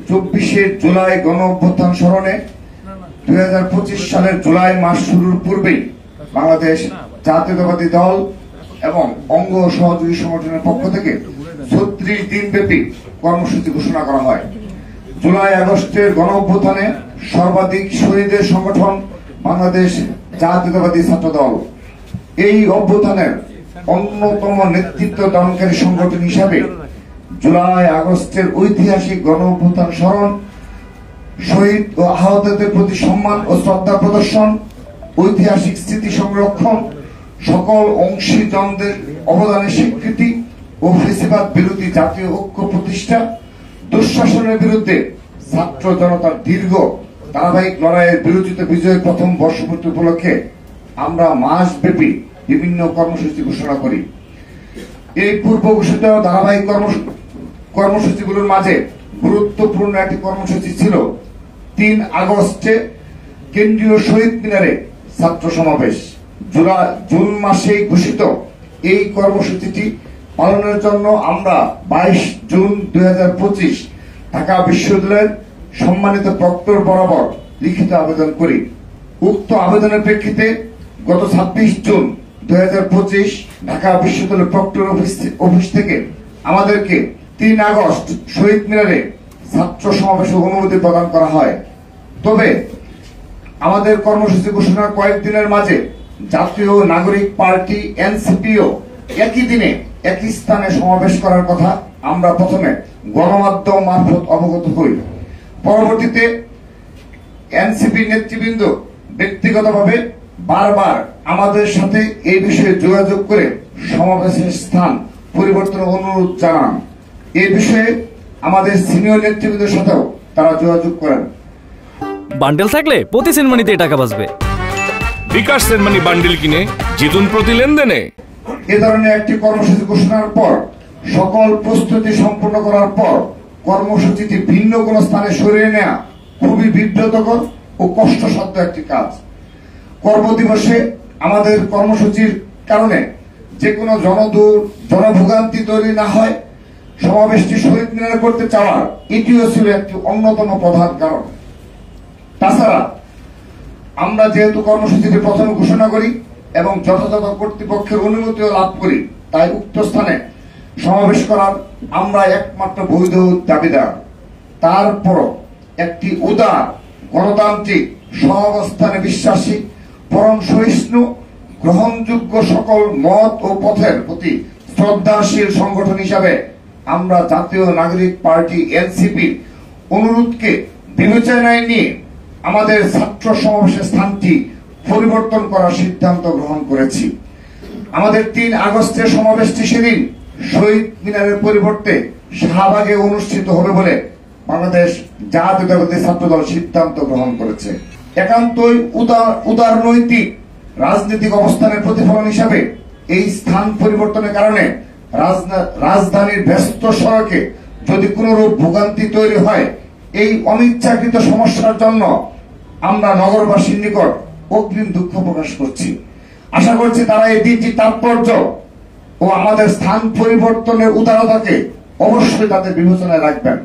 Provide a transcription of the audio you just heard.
24 জুলাই গণ অভ্যুত্থান স্মরণে 2025 সালের জুলাই মাস শুরুর পূর্বেই বাংলাদেশ জাতীয়তাবাদী দল এবং অঙ্গ সহযোগী সংগঠনের পক্ষ থেকে 36 দিন ব্যাপী কর্মসূচি ঘোষণা করা হয়। জুলাই আগস্টের গণ অভ্যুত্থানে সর্বাধিক শহীদের সংগঠন বাংলাদেশ জাতীয়তাবাদী ছাত্র দল। এই অভ্যুত্থানের অন্যতম নেতৃত্ব দানকারী সংগঠন হিসাবে জুলাই আগস্টের ঐতিহাসিক গণ অভ্যুত্থান স্মরণ, শহীদ ও আহতদের প্রতি সম্মান ও শ্রদ্ধা প্রদর্শন, ঐতিহাসিক স্মৃতি সংরক্ষণ, সকল অংশীজনদের অবদানের স্বীকৃতি ও ফ্যাসিবাদ বিরোধী জাতীয় ঐক্য প্রতিষ্ঠা, দুঃশাসনের বিরুদ্ধে ছাত্র জনতার দীর্ঘ ধারাবাহিক লড়াইয়ের বিরোচিত বিজয়ের প্রথম বর্ষপূর্তি উপলক্ষে আমরা মাসব্যাপী বিভিন্ন কর্মসূচি ঘোষণা করি। এই পূর্ব ঘোষিত ধারাবাহিক কর্মসূচিগুলোর মাঝে গুরুত্বপূর্ণ একটি কর্মসূচি ছিল 3 আগস্টে কেন্দ্রীয় শহীদ মিনারে ছাত্র সমাবেশ। জুন মাসে ঘোষিত এই কর্মসূচিটি পালনের জন্য আমরা 22 জুন 2025 ঢাকা বিশ্ববিদ্যালয়ের সম্মানিত প্রক্টর বরাবর লিখিত আবেদন করি। উক্ত আবেদনের প্রেক্ষিতে গত 26 জুন 2025 ঢাকা বিশ্ববিদ্যালয় প্রক্টর অফিস থেকে আমাদেরকে 3 আগস্ট শহীদ মিনারে ছাত্র সমাবেশের অনুমতি প্রদান করা হয়। তবে আমাদের কর্মসূচি ঘোষণার কয়েকদিনের মাঝে জাতীয় নাগরিক পার্টি এনসিপিও একই দিনে একই স্থানে সমাবেশ করার কথা আমরা প্রথমে গণমাধ্যম মারফত অবগত হই। পরবর্তীতে এনসিপি নেতৃবৃন্দ ব্যক্তিগতভাবে বারবার আমাদের সাথে এই বিষয়ে যোগাযোগ করে সমাবেশের স্থান পরিবর্তনের অনুরোধ জানান। এই বিষয়ে আমাদের সিনিয়র নেতৃবৃন্দের সাথেও তারা যোগাযোগ করেন। বান্ডেল থাকলে প্রতি সেনমানিতে টাকা বাঁচবে। বিকাশ সেনমানি বান্ডেল কিনে জিতুন প্রতি লেনদেনে। এ ধরনের একটি কর্মসূচি ঘোষণার পর সকল প্রস্তুতি সম্পন্ন করার পর কর্মসূচিটি ভিন্ন কোন স্থানে সরিয়ে নেওয়া খুবই বিব্রতকর ও কষ্টসাধ্য একটি কাজ। কর্মদিবসে আমাদের কর্মসূচির কারণে যে কোনো জনভোগান্তি তৈরি না হয়, সমাবেশটি শহীদ মিনারে করতে চাওয়ার এটিও ছিল একটি অন্যতম প্রধান কারণ। তাছাড়া আমরা যেহেতু কর্মসূচিটি প্রথমে ঘোষণা করি এবং যথাযথ কর্তৃপক্ষের অনুমতিও লাভ করি, তাই উক্ত স্থানে সমাবেশ করার আমরা একমাত্র বৈধ দাবিদার। তারপরও একটি উদার গণতান্ত্রিক সহাবস্থানে বিশ্বাসী, পরম সহিষ্ণু, গ্রহণযোগ্য সকল মত ও পথের প্রতি শ্রদ্ধাশীল সংগঠন হিসাবে আমরা জাতীয় নাগরিক পার্টি এনসিপির অনুরোধকে বিবেচনায় নিয়ে আমাদের ছাত্র সমাবেশের স্থানটি পরিবর্তন করার সিদ্ধান্ত গ্রহণ করেছি। আমাদের 3 আগস্টের সমাবেশটি সেদিন শহীদ মিনারের পরিবর্তে শাহবাগে অনুষ্ঠিত হবে বলে বাংলাদেশ জাতীয়তাবাদী ছাত্র দল সিদ্ধান্ত গ্রহণ করেছে। একান্তই উদারনৈতিক রাজনৈতিক অবস্থানের প্রতিফলন হিসাবে এই স্থান পরিবর্তনের কারণে রাজধানীর ব্যস্ত সড়কে যদি কোনরূপ ভোগান্তি তৈরি হয়, এই অনিচ্ছাকৃত সমস্যার জন্য আমরা নগরবাসীর নিকট অগ্রিম দুঃখ প্রকাশ করছি। আশা করছি তারা এই দিনটি তাৎপর্য ও আমাদের স্থান পরিবর্তনের উদারতাকে অবশ্যই তাদের বিবেচনায় রাখবেন।